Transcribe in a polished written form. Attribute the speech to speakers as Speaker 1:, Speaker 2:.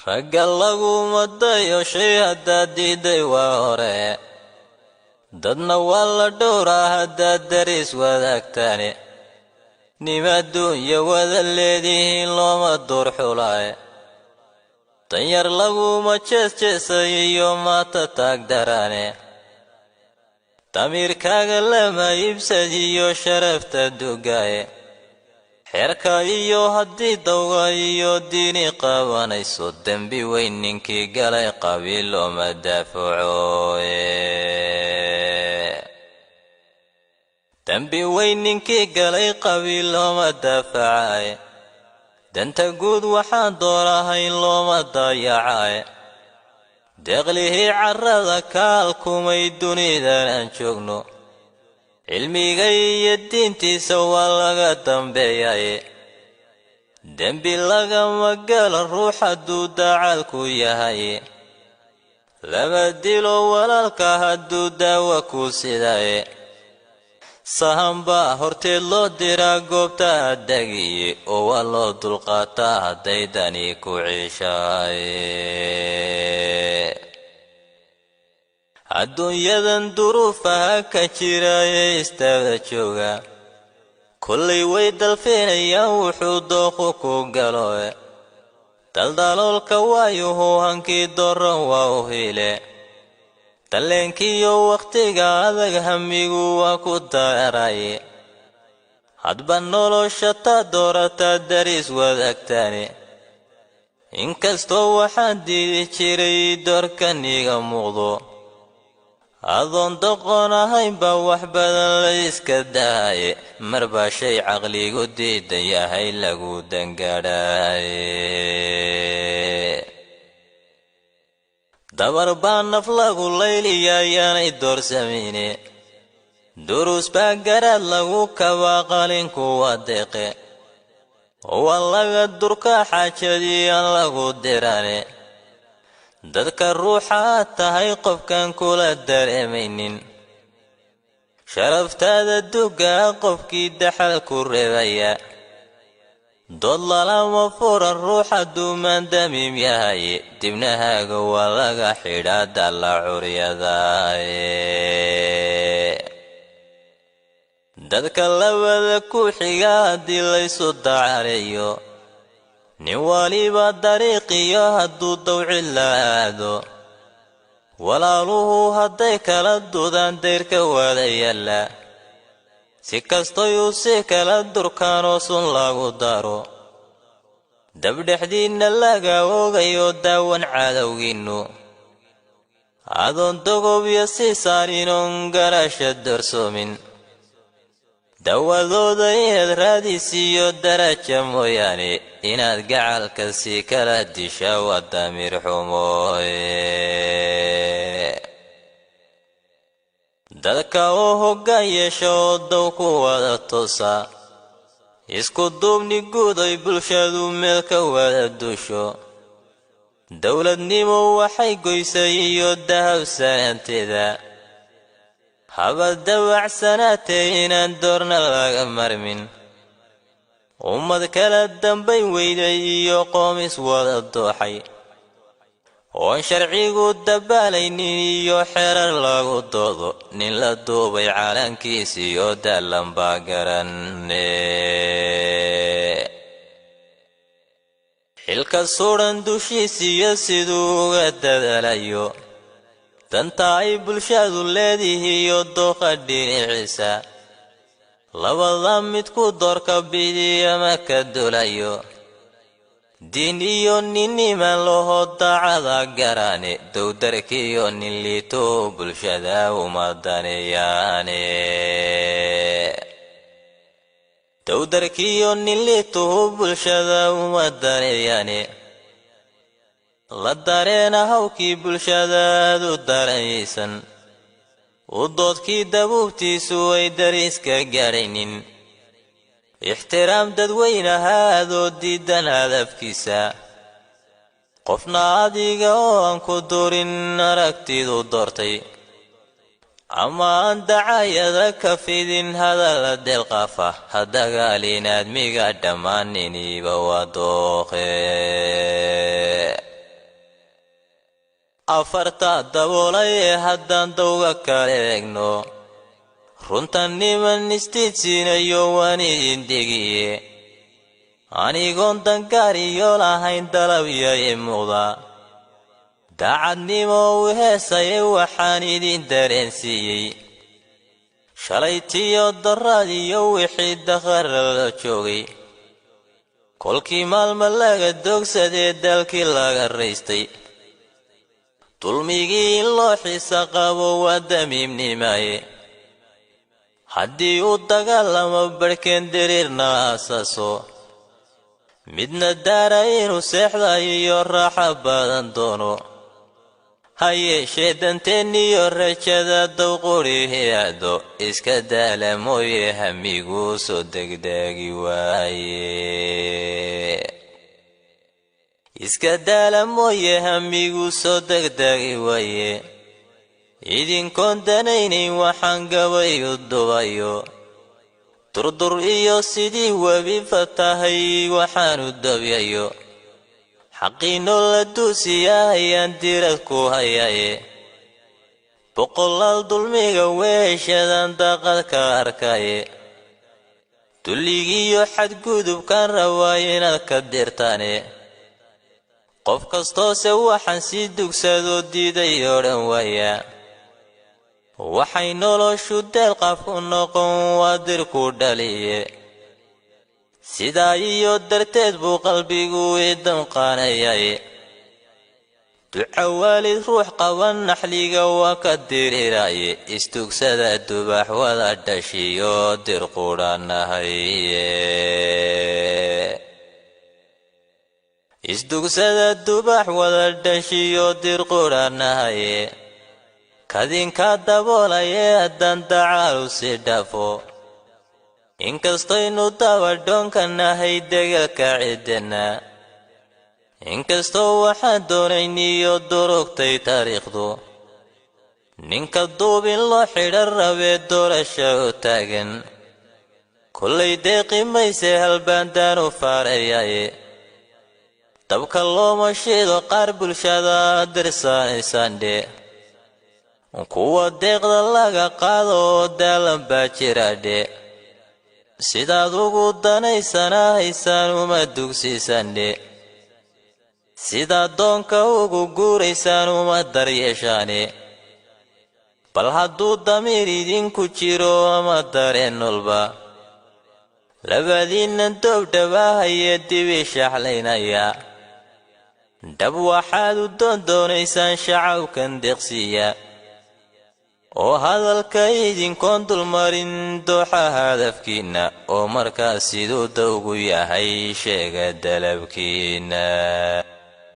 Speaker 1: ragga laguma dayo shay haddaad diiday waa hore dadna waa la dhowraa haddaad daris wadaagtaane nima adduunya wada leedihiin looma dur xulaaye danyar laguma jeesjeesayiyo maata taag daraane damiirkaaga lama iibsadiyo sharafta dugaaye xeerka iyo haddii dawga iyo diini qabanayso dembi weyn ninkii galay qabiil looma daafaco dembi weyn ninkii galay qabiil looma daafacaye danta guud waxaan doonahayn looma dayacaye deeqlihii carrada kaalkumay dunidan aan joogno cilmiga iyo diintiisa waa laga dambeeyaye dembi lagama galo ruux hadduu daacad ku yahaye lama dilo walaalka hadduu daawa ku sidaye sahan baa horteed loo diraa goobta addagiye oo waa loo dulqaataa hadday dani ku ciishaaye adduunyadan duruufaha ka jiraye istaada jooga kullay way dalfinayaan wuxuu dooqu ku galoe daldaloolka waayuhu hankii doran waa u hile dalleenkiiyo wakhtiga adag hamigu waa ku daaraye hadba nolosha taa doorataa daris wadaagtaane inkastoo waxaan diidi jiray doorkan iga muuqdo adoon doqon ahaynba wax badan la iska daaye marbaa shay caqligu diidan yahay lagu dangaadhaaye dabar baa naf lagu layliyaa yaanay doorsamayne duruus baa garaad lagu kabaa qalinku waa deeqe waa laga durkaa xaajadii aan lagu dirane dadka ruuxaad tahay qofkan kula dareemaynin sharaftaada dugaa qofkii daxal ku reebaya dood lalama furan ruuxa duumaan damiim yahaye dibnahaaga waa laga xidhaa dalla curyadaaye dadka labada ku xiga haddii laysu dacareeyo nin waliba dariiqiyo hadduu dawcid la aado walaaluhu hadday kala dudaan dayrka wada yaalla si kastoyuu si kala durkaanoo sun lagu daro dabdhexdiinna laga ogayo daawan cadowgiinnu adoon dogobyo sii saarinoon garasha darsoomin dawadooda inaad raadisiiyo daraja mooyaane inaad gacalka sii kala disha waa damiir xumooye dadka oo hoggaan yeesha oo dow ku wada toosa isku duubni guud ay bulshadu meel ka wada dusho dowladnimo waxay goysay iyo dahabsanaanteeda haba dawacsanaatee inaan doorna laga marmin ummad kala dambay weyday iyo qoomis wada dooxay oon sharcigu dabaalaynin iyo xerar lagu doodo nin la duubay calankiisiyo daalan baa garanne xilka suudhan dushiisiyo siduu uga dadaalayo danta ay bulshadu leedihiiyo dooqa dhinaciisa labada midku doorka bidiyama ka dulayo diin iyo ninniman loo daacada garane dowdarkiyo nin liito bulshada uma daneeyaane dowdarkiyo nin liito bulshada uma daneeyaane la dareena hawkii bulshadaadu daraysan u doodkii dabuubtiisu ay dariiska gaadhaynin ixtiraam dadweynahaadoo diidan hadafkiisa qofna adiga oo aan ku durin aragtidu doortay ama aan dacayada ka fidin hadalla deelqaafa hadagaalin aadmiga dhammaaniniba waa dooqe afarta daboolay haddaan dawga kala eegno runtan niman istiidsiinayo waan idin degiye anigoon dangaariyo lahayn dalabya i muuqda daacadnimo u heesaye waxaan idin dareensiiyey shalaytiyo daraadiyo wixii dakhara la joogay kolkii maalma laga doogsadee dalkii laga raystay dulmigii in loo xiisa qabo waa damiimnimaaye haddii uu dagaalamo barhkeen diriirna aasaso midna daara inuu seexdayo iyo raaxa badan doono ha yeeshee danteeniyo rajada dawqurihi aado iska daala mooye hamiguu soo degdegi waaye iska daala mooye hamiguu soo degdegi waaye idinkoon danaynayn waxaan gabayu dubayo durdur iyo sidii webi fatahay waxaanu dabyayo xaqiinoo la duusiyahayaan dirad ku hayaye boqolaal dulmiga weeshadan daaqad ka arkaye dulligiiyo xadgudubkaan rabaa inaad ka dirtaane qof kastoose waxaan sii dugsadoo diiday oo dhan waaya waxay noloshu deelqaaf u noqon waa dirku dhaliye sidaa iyo darteed buu qalbigu i damqaanayaye duca waalid ruux qaban naxliga waa ka diriraaye istugsada dubax wada dhashiyo dir qudhanahaye isdugsada dubax wada dhashiyo dir qudhanahaye kadinka daboolaye haddaan dacaalu si dhafo inkastaynu dabadhoonkanahay degalka ciddena inkastoo waxaan doonayniyo durugtay taariikhdu ninka duubin loo xidha rabee doorasha u taagan kollay deeqi mayse halbaandaan u faarayaye dabka looma shiido qaar bulshada dirsaanaysandhe kuwa deeqda laga qaado oo daalan baa jiraadhe sidaad ugu danaysana haysaan uma dugsiisandhe sidaad doonka ugu guuraysaan uma daryeeshaane bal hadduu damiir idinku jiro ama dareen nolba labadiinnan doobdhabaahayee dibi shaxlaynaya dhab waxaad u doondoonaysaan shacabkan deeqsiiya oo hadalka idinkoon dulmarin dooxa hadafkiinna oo markaas siduu dawgu yahay sheega dalabkiinna